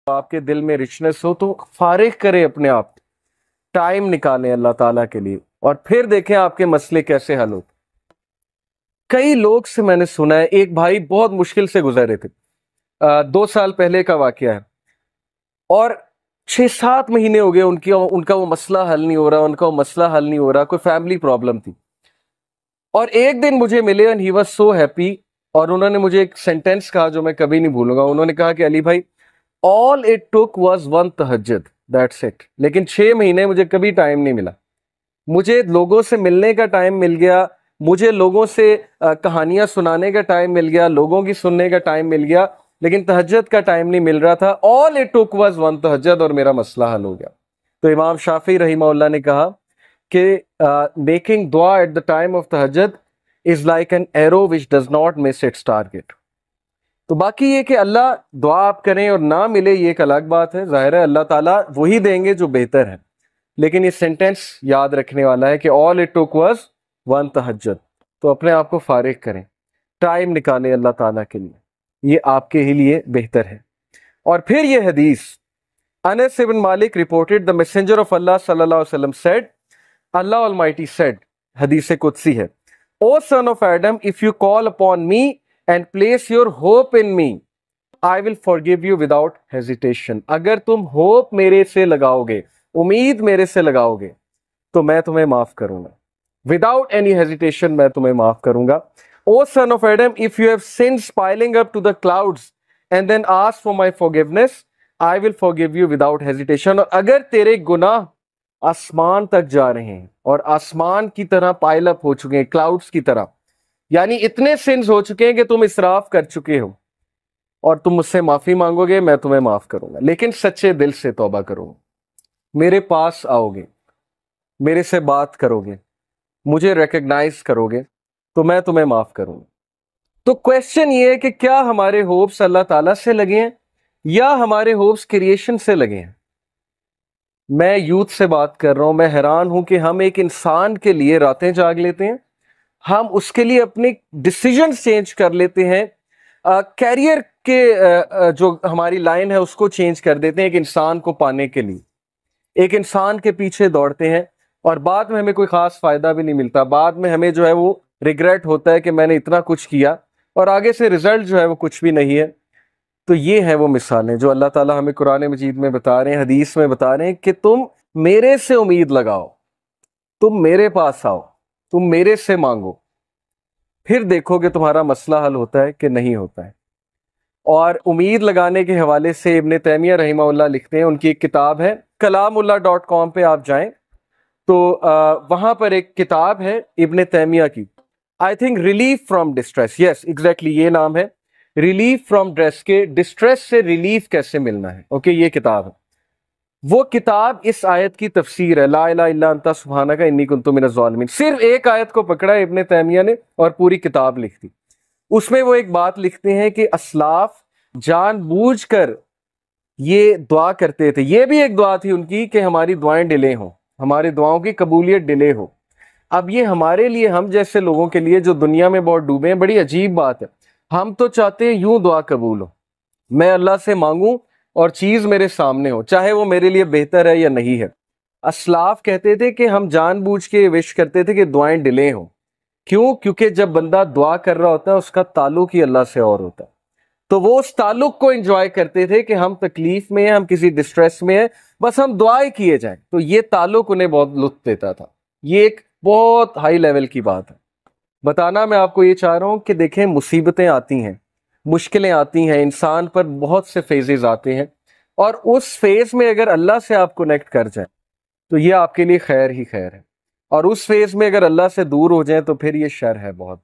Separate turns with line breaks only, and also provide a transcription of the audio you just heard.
آپ کے دل میں رچنس ہو تو فارغ کریں اپنے آپ، ٹائم نکالیں اللہ تعالیٰ کے لیے، اور پھر دیکھیں آپ کے مسئلے کیسے حل ہوتے۔ کئی لوگ سے میں نے سنا ہے، ایک بھائی بہت مشکل سے گزرے تھے، 2 سال پہلے کا واقعہ ہے، اور 6-7 مہینے ہو گئے ان کا وہ مسئلہ حل نہیں ہو رہا، ان کا وہ مسئلہ حل نہیں ہو رہا، کوئی فیملی پرابلم تھی۔ اور ایک دن مجھے ملے and he was so happy، اور انہوں نے مجھے ایک سینٹینس کہا جو میں کبھی نہیں بھولوں گا۔ انہوں نے کہا کہ علی بھائی all it took was one تہجد، that's it۔ لیکن 6 مہینے مجھے کبھی ٹائم نہیں ملا، مجھے لوگوں سے ملنے کا ٹائم مل گیا، مجھے لوگوں سے کہانیاں سنانے کا ٹائم مل گیا، لوگوں کی سننے کا ٹائم مل گیا، لیکن تہجد کا ٹائم نہیں مل رہا تھا۔ all it took was one تہجد، اور میرا مسئلہ حل ہو گیا۔ تو امام شافعی رحمہ اللہ نے کہا کہ میکنگ دعا ایٹ دا ٹائم آف تہجد is like an arrow which does not miss its target. تو باقی یہ کہ اللہ دعا آپ کریں اور نہ ملے یہ ایک الگ بات ہے، ظاہر ہے اللہ تعالیٰ وہی دیں گے جو بہتر ہے، لیکن یہ سینٹینس یاد رکھنے والا ہے کہ all it took was one تہجد۔ تو اپنے آپ کو فارغ کریں، ٹائم نکالیں اللہ تعالیٰ کے لیے، یہ آپ کے ہی لیے بہتر ہے۔ اور پھر یہ حدیث، انس بن مالک reported the messenger of Allah صلی اللہ علیہ وسلم said، Allah Almighty said، حدیث قدسی ہے، O son of Adam, if you call upon me and place your hope in me, I will forgive you without hesitation۔ اگر تم ہوپ میرے سے لگاؤ گے، امید میرے سے لگاؤ گے، تو میں تمہیں معاف کروں گا۔ without any hesitation میں تمہیں معاف کروں گا۔ O son of Adam, if you have sins piling up to the clouds and then ask for my forgiveness, I will forgive you without hesitation۔ اور اگر تیرے گناہ آسمان تک جا رہے ہیں اور آسمان کی طرح پائل اپ ہو چکے ہیں، کلاؤڈز کی طرح، یعنی اتنے سنز ہو چکے ہیں کہ تم اسراف کر چکے ہو، اور تم مجھ سے معافی مانگو گے، میں تمہیں معاف کروں گا، لیکن سچے دل سے توبہ کرو، میرے پاس آؤ گے، میرے سے بات کرو گے، مجھے ریکگنائز کرو گے، تو میں تمہیں معاف کروں گا۔ تو کویسچن یہ ہے کہ کیا ہمارے ہوپس اللہ تعالیٰ سے لگے ہیں یا ہمارے ہوپس کریشن سے لگے ہیں؟ میں یوتھ سے بات کر رہا ہوں، میں حیران ہوں کہ ہم ایک انسان کے لیے راتیں جاگ لیتے ہیں، ہم اس کے لیے اپنے ڈیسیجنز چینج کر لیتے ہیں، کیریئر کے جو ہماری لائن ہے اس کو چینج کر دیتے ہیں ایک انسان کو پانے کے لیے، ایک انسان کے پیچھے دوڑتے ہیں، اور بعد میں ہمیں کوئی خاص فائدہ بھی نہیں ملتا، بعد میں ہمیں جو ہے وہ ریگریٹ ہوتا ہے کہ میں نے اتنا کچھ کیا اور آگے سے رزلٹ جو ہے وہ کچھ بھی نہیں ہے۔ تو یہ ہیں وہ مثالیں جو اللہ تعالیٰ ہمیں قرآن مجید میں بتا رہے ہیں، حدیث میں بتا رہے ہیں کہ تم میرے سے امید لگاؤ، تم میرے پاس آؤ، تم میرے سے مانگو، پھر دیکھو کہ تمہارا مسئلہ حل ہوتا ہے کہ نہیں ہوتا ہے۔ اور امید لگانے کے حوالے سے ابن تیمیہ رحمہ اللہ لکھتے ہیں، ان کی ایک کتاب ہے kalamullah.com پہ آپ جائیں تو وہاں پر ایک کتاب ہے ابن تیمیہ کی، I think relief from distress, yes exactly یہ نام ہے، ریلیف فرام ڈسٹریس، کے ڈسٹریس سے ریلیف کیسے ملنا ہے، اوکے یہ کتاب ہے۔ وہ کتاب اس آیت کی تفسیر ہے، لا الہ الا انت سبحانک انی کنت من الظالمین، صرف ایک آیت کو پکڑا ہے ابن تیمیہ نے اور پوری کتاب لکھ دی۔ اس میں وہ ایک بات لکھتے ہیں کہ اسلاف جان بوجھ کر یہ دعا کرتے تھے، یہ بھی ایک دعا تھی ان کی کہ ہماری دعائیں ڈیلے ہوں، ہماری دعاؤں کی قبولیت ڈیلے ہو۔ اب یہ ہمارے لیے، ہم جیسے لوگوں کے لیے جو دنیا میں بہت ڈوبے ہیں، بڑی عجیب بات ہے۔ ہم تو چاہتے ہیں یوں دعا قبول ہو، میں اللہ سے مانگوں اور چیز میرے سامنے ہو، چاہے وہ میرے لیے بہتر ہے یا نہیں ہے۔ اسلاف کہتے تھے کہ ہم جان بوجھ کے وش کرتے تھے کہ دعائیں ڈیلے ہوں، کیوں؟ کیونکہ جب بندہ دعا کر رہا ہوتا ہے اس کا تعلق ہی اللہ سے اور ہوتا ہے، تو وہ اس تعلق کو انجوائے کرتے تھے کہ ہم تکلیف میں ہیں، ہم کسی ڈسٹریس میں ہیں، بس ہم دعائیں کیے جائیں، تو یہ تعلق انہیں بہت لطف دیتا تھا۔ یہ ایک بہت ہائی لیول کی بات ہے۔ بتانا میں آپ کو یہ چاہ رہا ہوں کہ دیکھیں مصیبتیں آتی ہیں، مشکلیں آتی ہیں، انسان پر بہت سے فیزز آتے ہیں، اور اس فیز میں اگر اللہ سے آپ کنیکٹ کر جائیں تو یہ آپ کے لیے خیر ہی خیر ہے، اور اس فیز میں اگر اللہ سے دور ہو جائیں تو پھر یہ شر ہے بہت۔